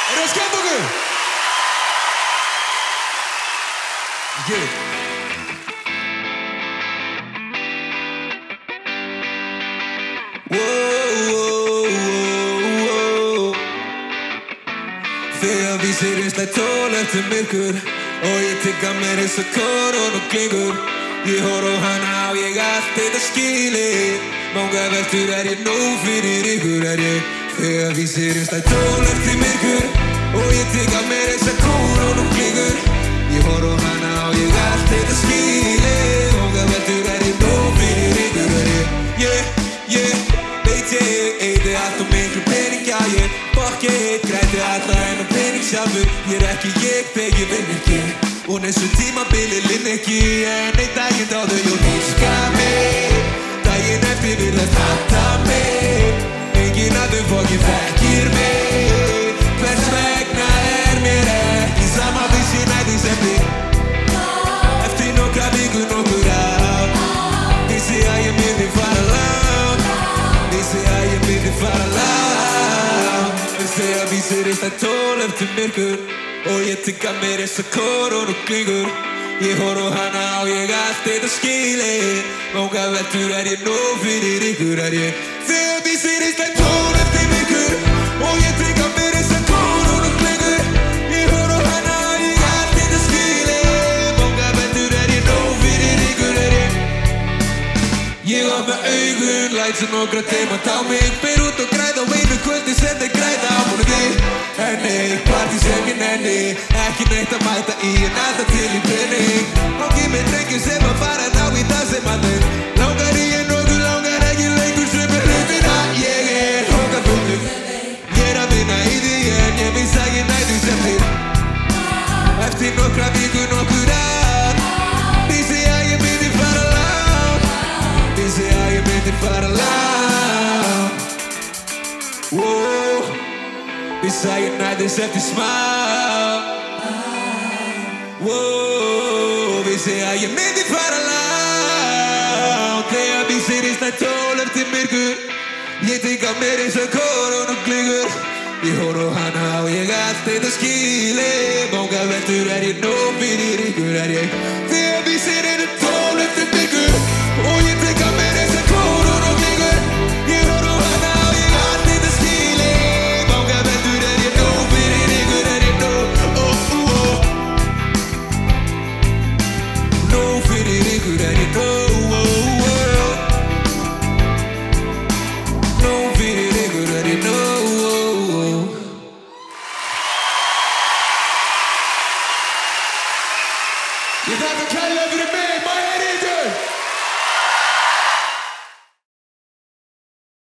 Er það skemmt okkur? Yeah. Þegar vísirinn slæ tól eftir myrkur og ég tygga mér eins og korón og klingur. Ég horf á hana og ég allt þetta skilið. Manga veltur ég nú fyrir ykkur ég. Þegar vísirinn slæ tól eftir myrkur og ég tygga mér eins og korón og klingur. Ég horf á hana og ég allt þetta skilið. Manga veltur ég nú fyrir ykkur ég. Veit ég eyti allt og miklu pening ég. Pocket, græti alla en pening sjálfur. Ég ekki ég þegar ég vinn ekki. Og eins og tímabilið linn ekki. En einn daginn dáðu ég híska mig. Daginn eftir virðast hata mig. Enginn aður fokkin þekkir mig. Hvers vegna mér ekki sama vissi næði sem þig. Eftir nokkra vikur nokkur ár. Vissi að ég myndi fara langt. Vissi að ég myndi fara langt. Þegar vísirinn slæ tól eftir myrkur og ég tygga mér eins og korón og klingur. Ég horf á hana og ég allt þetta skilið. Manga veltur ég nú fyrir ykkur ég. Þegar vísirinn slæ tól eftir myrkur og ég tygga mér eins og korón og klingur. Ég horf á hana og ég allt þetta skilið. Manga veltur ég nú fyrir ykkur ég. Ég á með augun, læt sem nokkra teima tá mig. Ber út og græða á einu kvöldi sem þeir græða á múnu þig. Henni, partí sem ég nenni. Ekki neitt að mæta í en alltaf til í pening. Hangi með drengjum sem að fara ná í það sem að þeir. Langar í en nokkuð langar ekki lengur sem hlutina. Ég hókað fullur. Ég að vinna í því en ég viss að ég næði sem þér. Eftir nokkra vikur nokkur ár. Vissi að ég myndi fara langt. Vissi að ég myndi fara langt. Vissi að ég næðist eftir smá. Vissi að ég myndi fara langt. Þegar vísirinn slæ tól eftir myrkur. Ég tygga mér eins og korón og klingur. Ég horf á hana og ég allt þetta skilið. Manga veltur ég nú fyrir ykkur ég. Þegar vísirinn tól eftir myrkur og ég tygga mér eins og korón og klingur. Ég horf á hana og ég allt þetta skilið. Manga veltur ég nú fyrir ykkur ég nú. Nú fyrir ykkur ég nú. Nú fyrir ykkur ég nú. Ég þakka kærlega fyrir mig, Maja Ríkjur!